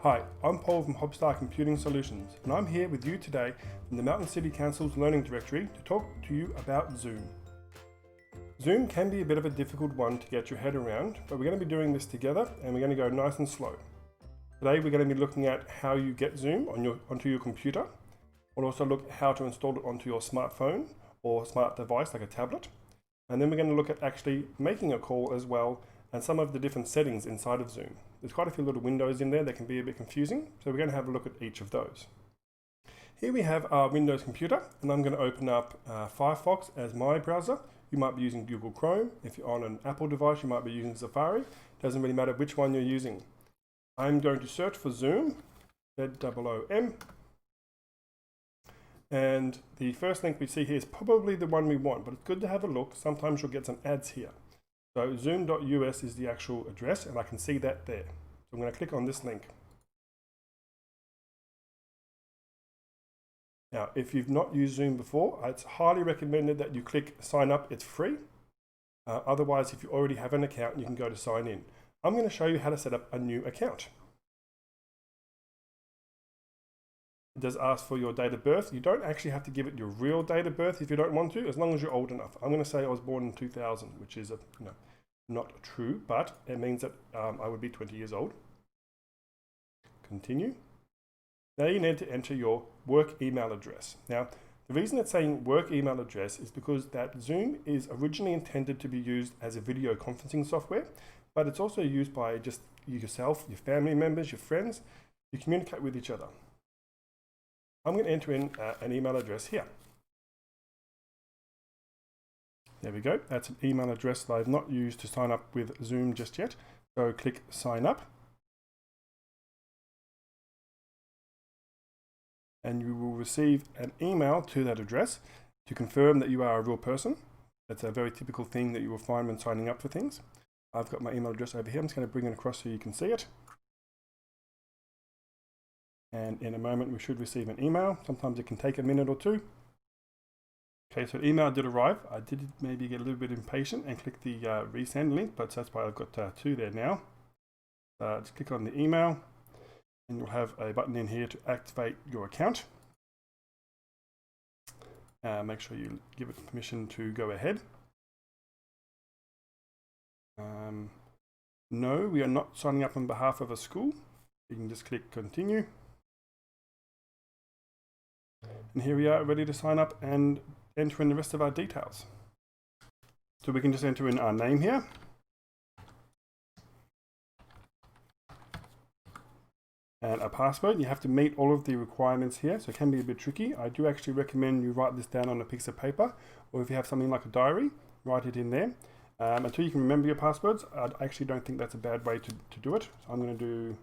Hi, I'm Paul from Hobstar Computing Solutions, and I'm here with you today from the Melton City Council's Learning Directory to talk to you about Zoom. Zoom can be a bit of a difficult one to get your head around, but we're going to be doing this together and we're going to go nice and slow. Today we're going to be looking at how you get Zoom onto your computer. We'll also look at how to install it onto your smartphone or smart device like a tablet. And then we're going to look at actually making a call as well and some of the different settings inside of Zoom. There's quite a few little windows in there that can be a bit confusing, so we're going to have a look at each of those. Here we have our Windows computer, and I'm going to open up Firefox as my browser. You might be using Google Chrome. If you're on an Apple device, you might be using Safari. Doesn't really matter which one you're using. I'm going to search for Zoom, ZOOM, and the first link we see here is probably the one we want, but it's good to have a look. Sometimes you'll get some ads here. So zoom.us is the actual address, and I can see that there. So I'm going to click on this link. Now, if you've not used Zoom before, it's highly recommended that you click sign up. It's free. Otherwise, if you already have an account, you can go to sign in. I'm going to show you how to set up a new account. It does ask for your date of birth. You don't actually have to give it your real date of birth if you don't want to, as long as you're old enough. I'm going to say I was born in 2000, which is not true, but it means that I would be 20 years old. Continue. Now you need to enter your work email address. Now, the reason it's saying work email address is because that Zoom is originally intended to be used as a video conferencing software, but it's also used by just yourself, your family members, your friends. You communicate with each other. I'm going to enter in an email address here. There we go. That's an email address that I've not used to sign up with Zoom just yet. So click sign up. And you will receive an email to that address to confirm that you are a real person. That's a very typical thing that you will find when signing up for things. I've got my email address over here. I'm just going to bring it across so you can see it. And in a moment, we should receive an email. Sometimes it can take a minute or two. Okay, so the email did arrive. I did maybe get a little bit impatient and click the resend link, but that's why I've got two there now. Just click on the email, and you'll have a button in here to activate your account. Make sure you give it permission to go ahead. No, we are not signing up on behalf of a school. You can just click continue. And here we are ready to sign up and enter in the rest of our details. So we can just enter in our name here. And a password. You have to meet all of the requirements here, so it can be a bit tricky. I do actually recommend you write this down on a piece of paper, or if you have something like a diary, write it in there. Until you can remember your passwords, I actually don't think that's a bad way to do it. So I'm going to do...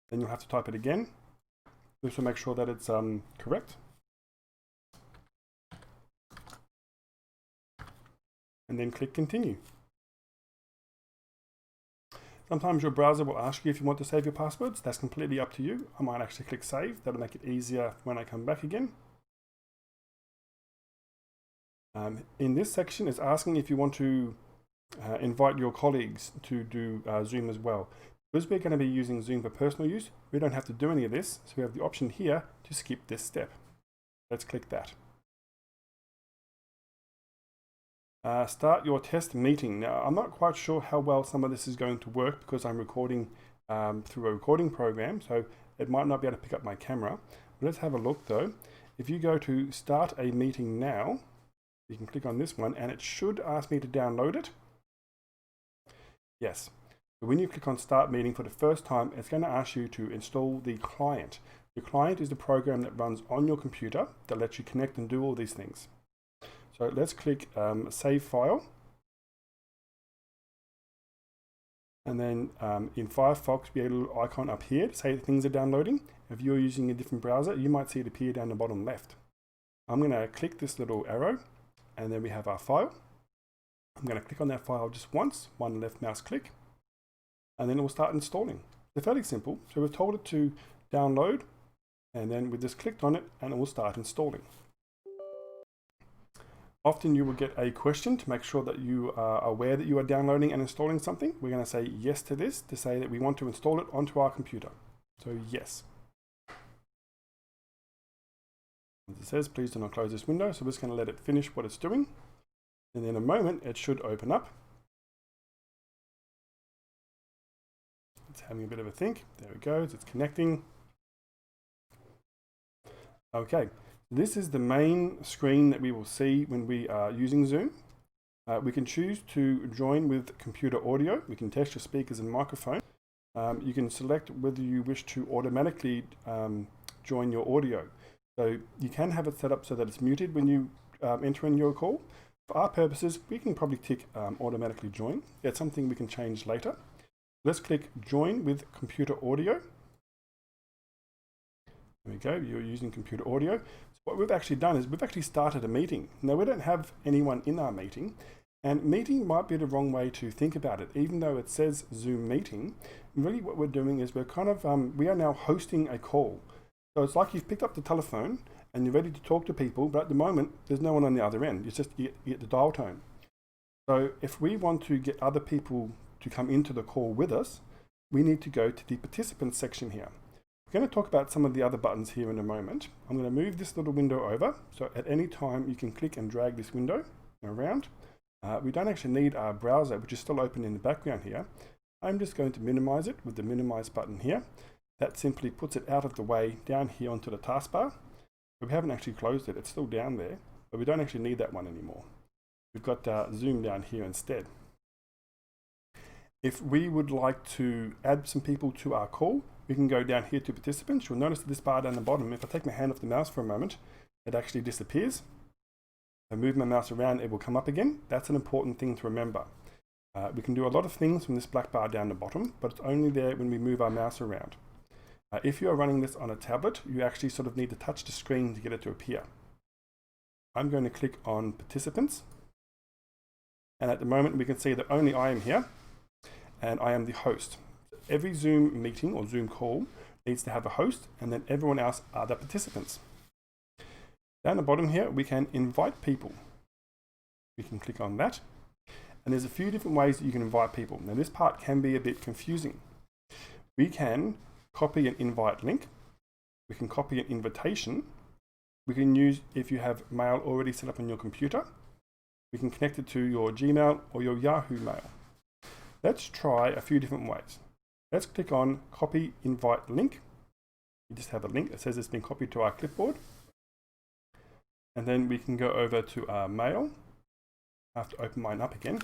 Then you'll have to type it again. This will make sure that it's correct. And then click continue. Sometimes your browser will ask you if you want to save your passwords. That's completely up to you. I might actually click save. That'll make it easier when I come back again. In this section, it's asking if you want to invite your colleagues to do Zoom as well. Because we're going to be using Zoom for personal use, we don't have to do any of this, so we have the option here to skip this step. Let's click that. Start your test meeting. Now, I'm not quite sure how well some of this is going to work because I'm recording through a recording program, so it might not be able to pick up my camera. But let's have a look though. If you go to start a meeting now, you can click on this one and it should ask me to download it. Yes. When you click on Start Meeting for the first time, it's going to ask you to install the client. The client is the program that runs on your computer that lets you connect and do all these things. So let's click Save File. And then in Firefox, we have a little icon up here to say that things are downloading. If you're using a different browser, you might see it appear down the bottom left. I'm going to click this little arrow, and then we have our file. I'm going to click on that file just once, one left mouse click. And then it will start installing. They're fairly simple. So we've told it to download, and then we just clicked on it and it will start installing. Often you will get a question to make sure that you are aware that you are downloading and installing something. We're going to say yes to this to say that we want to install it onto our computer. So yes. As it says, please do not close this window. So we're just going to let it finish what it's doing. And in a moment, it should open up. It's having a bit of a think. There it goes. It's connecting. Okay. This is the main screen that we will see when we are using Zoom. We can choose to join with computer audio. We can test your speakers and microphone. You can select whether you wish to automatically join your audio. So you can have it set up so that it's muted when you enter in your call. For our purposes, we can probably tick automatically join. It's something we can change later. Let's click join with computer audio. There we go, you're using computer audio. So what we've actually done is we've actually started a meeting. Now we don't have anyone in our meeting, and meeting might be the wrong way to think about it. Even though it says Zoom meeting, really what we're doing is we're kind of, we are now hosting a call. So it's like you've picked up the telephone and you're ready to talk to people, but at the moment there's no one on the other end. It's just you get the dial tone. So if we want to get other people to come into the call with us, we need to go to the participants section here. We're going to talk about some of the other buttons here in a moment. I'm going to move this little window over. So at any time you can click and drag this window around. We don't actually need our browser, which is still open in the background here. I'm just going to minimize it with the minimize button here. That simply puts it out of the way down here onto the taskbar. We haven't actually closed it, it's still down there, but we don't actually need that one anymore. We've got Zoom down here instead. If we would like to add some people to our call, we can go down here to participants. You'll notice that this bar down the bottom, if I take my hand off the mouse for a moment, it actually disappears. If I move my mouse around, it will come up again. That's an important thing to remember. We can do a lot of things from this black bar down the bottom, but it's only there when we move our mouse around. If you are running this on a tablet, you actually sort of need to touch the screen to get it to appear. I'm going to click on participants. And at the moment, we can see that only I am here and I am the host. Every Zoom meeting or Zoom call needs to have a host, and then everyone else are the participants. Down the bottom here, we can invite people. We can click on that. And there's a few different ways that you can invite people. Now this part can be a bit confusing. We can copy an invite link. We can copy an invitation. We can use, if you have mail already set up on your computer, we can connect it to your Gmail or your Yahoo Mail. Let's try a few different ways. Let's click on copy invite link. You just have a link that says it's been copied to our clipboard. And then we can go over to our mail. I have to open mine up again.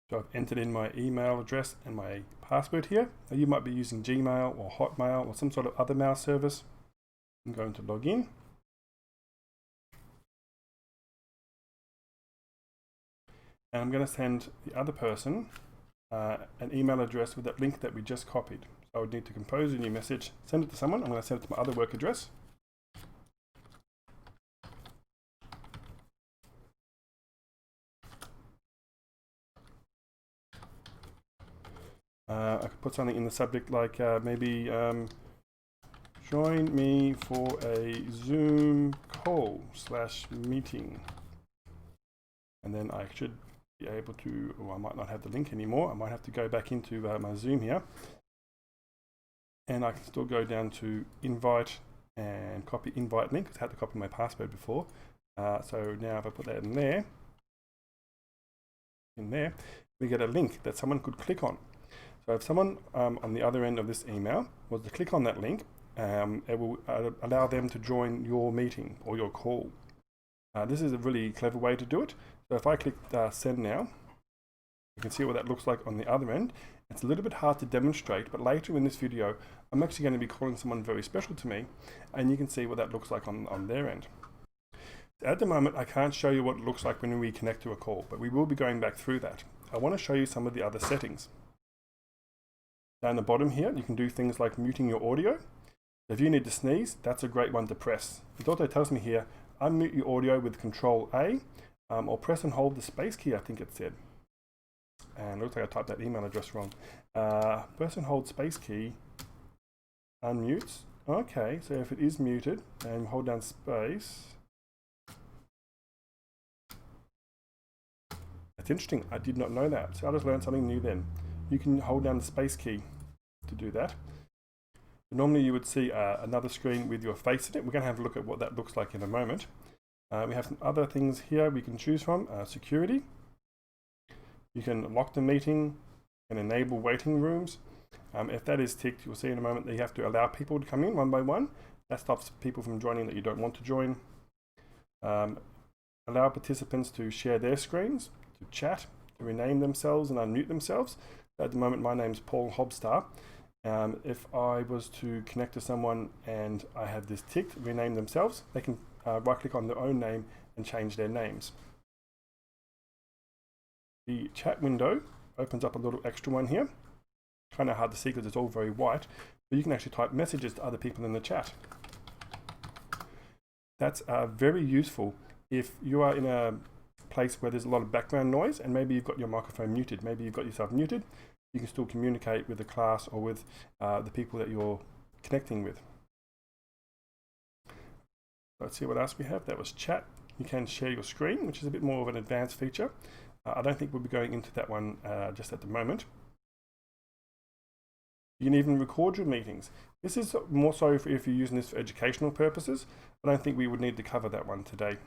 So I've entered in my email address and my password here. Now you might be using Gmail or Hotmail or some sort of other mail service. I'm going to log in. And I'm going to send the other person an email address with that link that we just copied. So I would need to compose a new message, send it to someone. I'm going to send it to my other work address. I could put something in the subject like maybe join me for a Zoom call / meeting. And then I should be able to, or I might not have the link anymore. I might have to go back into my Zoom here. And I can still go down to invite and copy invite link, because I had to copy my password before. So now if I put that in there, we get a link that someone could click on. So if someone on the other end of this email was to click on that link, it will allow them to join your meeting or your call. This is a really clever way to do it. So if I click send now, you can see what that looks like on the other end. It's a little bit hard to demonstrate, but later in this video, I'm actually going to be calling someone very special to me, and you can see what that looks like on their end. At the moment, I can't show you what it looks like when we connect to a call, but we will be going back through that. I want to show you some of the other settings. Down the bottom here, you can do things like muting your audio. If you need to sneeze, that's a great one to press. It also tells me here, unmute your audio with Control A, or press and hold the space key, I think it said. and it looks like I typed that email address wrong. Person holds space key, unmutes. Okay, so if it is muted and hold down space, that's interesting. I did not know that. So I just learned something new then. You can hold down the space key to do that. Normally you would see another screen with your face in it. We're going to have a look at what that looks like in a moment. We have some other things here we can choose from. Security. You can lock the meeting and enable waiting rooms. If that is ticked, you'll see in a moment that you have to allow people to come in one by one. That stops people from joining that you don't want to join. Allow participants to share their screens, to chat, to rename themselves and unmute themselves. At the moment, my name's Paul Hobstar. If I was to connect to someone and I have this ticked, rename themselves, they can right click on their own name and change their names. The chat window opens up a little extra one here. Kind of hard to see because it's all very white, but you can actually type messages to other people in the chat. That's very useful if you are in a place where there's a lot of background noise and maybe you've got your microphone muted, maybe you've got yourself muted. You can still communicate with the class or with the people that you're connecting with. Let's see what else we have. That was chat. You can share your screen, which is a bit more of an advanced feature. I don't think we'll be going into that one just at the moment. You can even record your meetings. This is more so if you're using this for educational purposes. I don't think we would need to cover that one today.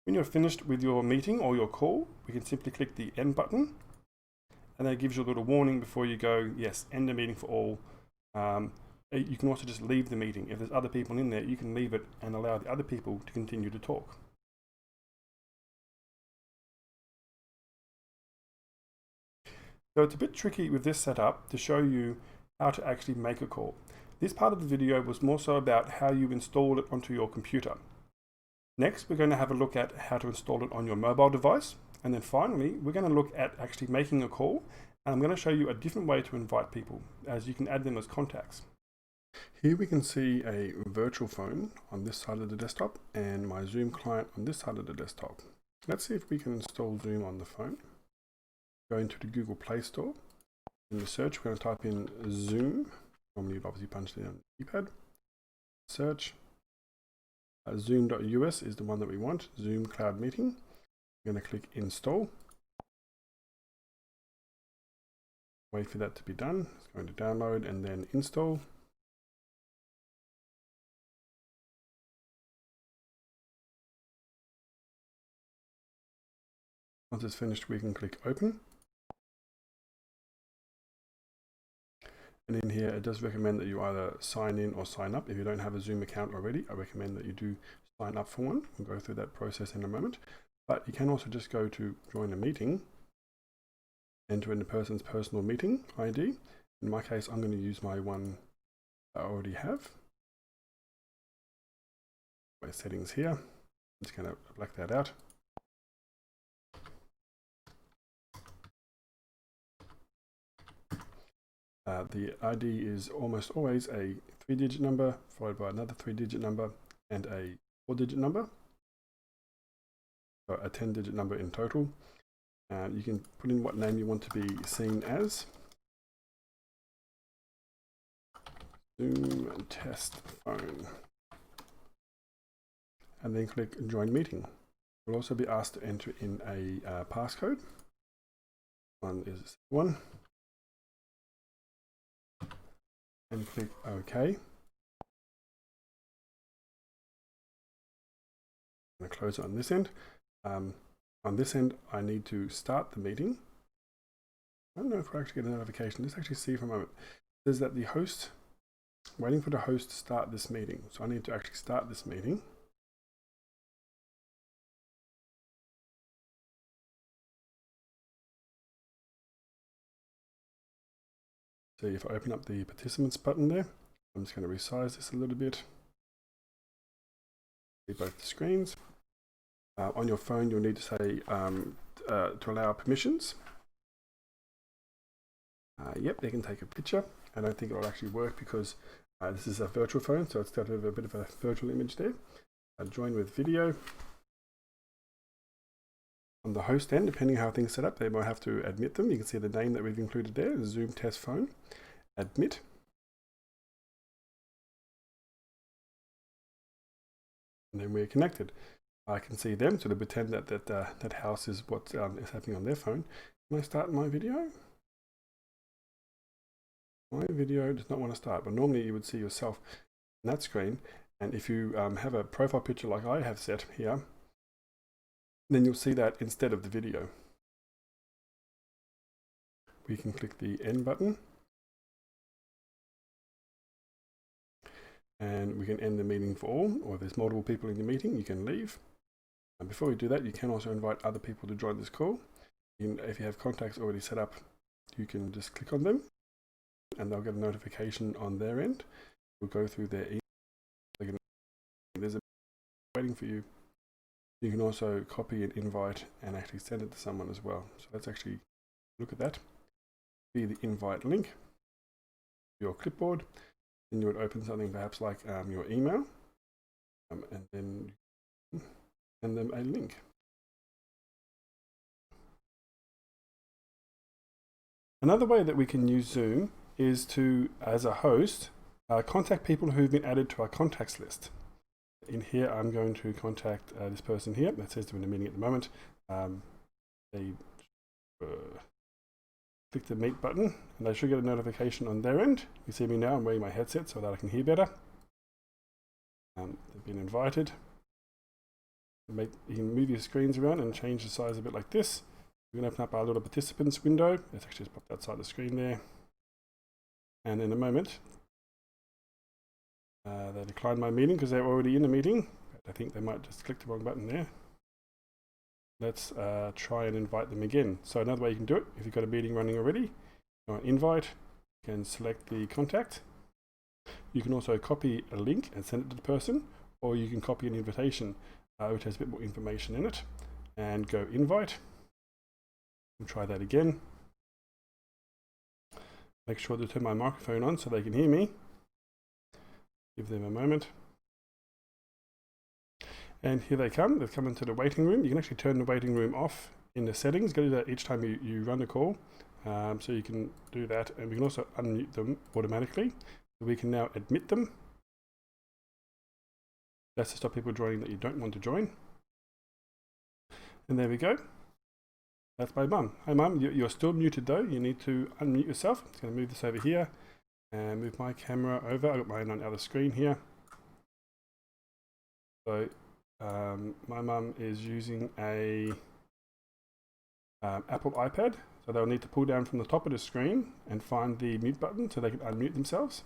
When you're finished with your meeting or your call, we can simply click the end button. And that gives you a little warning before you go, yes, end the meeting for all. You can also just leave the meeting. If there's other people in there, you can leave it and allow the other people to continue to talk. So it's a bit tricky with this setup to show you how to actually make a call. This part of the video was more so about how you install it onto your computer. Next, we're going to have a look at how to install it on your mobile device. And then finally, we're going to look at actually making a call. And I'm going to show you a different way to invite people, as you can add them as contacts. Here we can see a virtual phone on this side of the desktop and my Zoom client on this side of the desktop. Let's see if we can install Zoom on the phone. Go into the Google Play Store. In the search, we're going to type in Zoom. Normally you'd obviously punch it on the keypad. Search. Zoom.us is the one that we want. Zoom Cloud Meeting. We're going to click Install. Wait for that to be done. It's going to download and then install. Once it's finished, we can click Open. And in here, it does recommend that you either sign in or sign up. If you don't have a Zoom account already, I recommend that you do sign up for one. We'll go through that process in a moment. But you can also just go to join a meeting, enter in the person's personal meeting ID. In my case, I'm going to use my one I already have. My settings here. I'm just going to black that out. The ID is almost always a 3-digit number, followed by another 3-digit number, and a 4-digit number. So a 10-digit number in total. You can put in what name you want to be seen as. Zoom test phone. And then click Join Meeting. You'll also be asked to enter in a passcode. One is 1. And click OK. I'm going to close it on this end. On this end, I need to start the meeting. I don't know if we'll actually get a notification. Let's actually see for a moment. It says that the host, waiting for the host to start this meeting. So I need to actually start this meeting. So if I open up the participants button there, I'm just going to resize this a little bit. See both the screens. On your phone, you'll need to say to allow permissions. Yep, they can take a picture. I don't think it'll actually work because this is a virtual phone, so it's got a bit of a virtual image there. Join with video. On the host end, depending how things set up, they might have to admit them. You can see the name that we've included there, Zoom test phone, admit. And then we're connected. I can see them, so to pretend that that house is what is happening on their phone. Can I start my video? My video does not want to start, but normally you would see yourself on that screen. And if you have a profile picture like I have set here, then you'll see that instead of the video. We can click the end button. And we can end the meeting for all, or if there's multiple people in the meeting, you can leave. And before we do that, you can also invite other people to join this call. If you have contacts already set up, you can just click on them and they'll get a notification on their end. We'll go through their email. There's a waiting for you. You can also copy an invite and actually send it to someone as well. So let's actually look at that. See the invite link, your clipboard. Then you would open something perhaps like your email, and then send them a link. Another way that we can use Zoom is to, as a host, contact people who've been added to our contacts list. In here, I'm going to contact this person here. That says they're in a meeting at the moment. They click the meet button and they should get a notification on their end. You see me now, I'm wearing my headset so that I can hear better. They've been invited. You can move your screens around and change the size a bit like this. We're going to open up our little participants window. It's actually just popped outside the screen there. And in a moment, they declined my meeting because they're already in the meeting. I think they might just click the wrong button there. Let's try and invite them again. So another way you can do it, if you've got a meeting running already, go on invite, you can select the contact. You can also copy a link and send it to the person, or you can copy an invitation, which has a bit more information in it, and go invite. And try that again. Make sure to turn my microphone on so they can hear me. Give them a moment. And here they come. They've come into the waiting room. You can actually turn the waiting room off in the settings. Go do that each time you run the call. So you can do that. And we can also unmute them automatically. So we can now admit them. That's to stop people joining that you don't want to join. And there we go. That's my mum. Hi mum, you're still muted though. You need to unmute yourself. I'm just going to move this over here and move my camera over. I've got mine on the other screen here. So my mum is using a Apple iPad. So they'll need to pull down from the top of the screen and find the mute button so they can unmute themselves.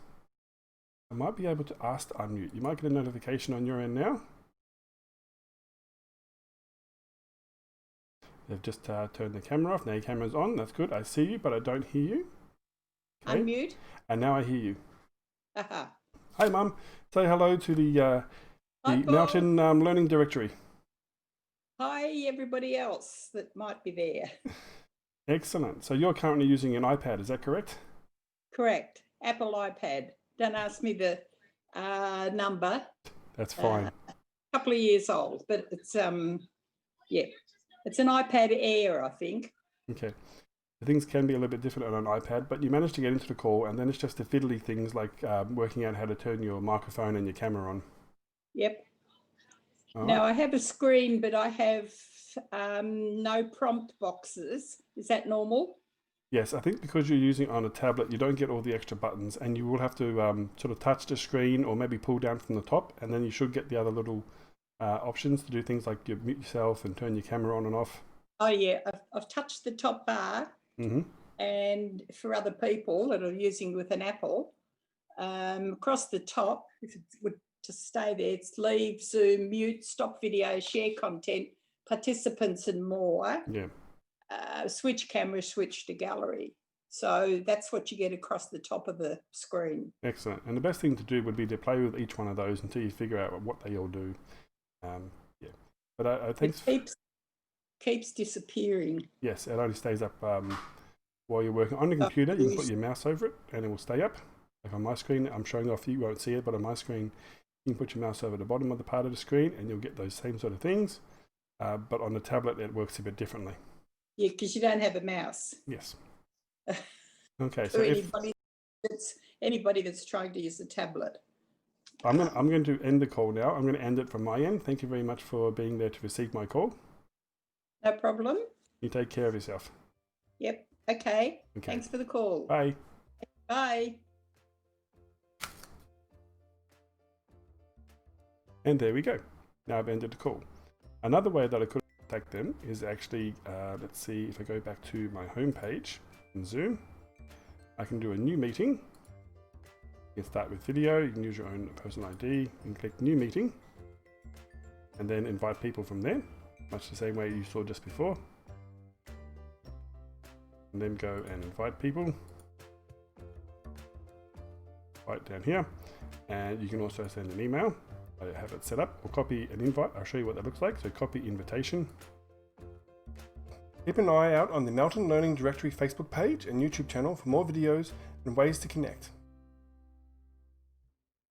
I might be able to ask to unmute. You might get a notification on your end now. They've just turned the camera off. Now your camera's on. That's good. I see you, but I don't hear you. Okay. Unmute. And now I hear you. Hi, Mum. Say hello to the Melton Learning Directory. Hi, everybody else that might be there. Excellent. So you're currently using an iPad, is that correct? Correct. Apple iPad. Don't ask me the number. That's fine. A couple of years old, but it's yeah. It's an iPad Air, I think. Okay. Things can be a little bit different on an iPad, but you managed to get into the call, and then it's just the fiddly things like working out how to turn your microphone and your camera on. Yep. All now, right. I have a screen, but I have no prompt boxes. Is that normal? Yes, I think because you're using it on a tablet, you don't get all the extra buttons, and you will have to sort of touch the screen or maybe pull down from the top, and then you should get the other little options to do things like you mute yourself and turn your camera on and off. Oh yeah, I've touched the top bar, and for other people that are using with an Apple, across the top, if it would just stay there, it's leave, zoom, mute, stop video, share content, participants and more. Yeah. Switch camera, switch to gallery. So that's what you get across the top of the screen. Excellent. And the best thing to do would be to play with each one of those until you figure out what they all do. Yeah, but I think it keeps disappearing. Yes, it only stays up while you're working on the computer. You can put your mouse over it and it will stay up. Like on my screen, I'm showing off, you won't see it, but on my screen, you can put your mouse over the bottom of the part of the screen and you'll get those same sort of things. but on the tablet it works a bit differently. Yeah, because you don't have a mouse. Yes. Okay, So anybody that's trying to use a tablet. I'm going to end the call now. I'm going to end it from my end. Thank you very much for being there to receive my call. No problem. You take care of yourself. Yep. Okay. Thanks for the call. Bye. Bye. And there we go. Now I've ended the call. Another way that I could contact them is actually, let's see if I go back to my home page in Zoom. I can do a new meeting. You can start with video, you can use your own personal ID, you can click new meeting, and then invite people from there, much the same way you saw just before. And then go and invite people. Right down here. And you can also send an email. I have it set up, or copy an invite. I'll show you what that looks like. So copy invitation. Keep an eye out on the Melton Learning Directory Facebook page and YouTube channel for more videos and ways to connect.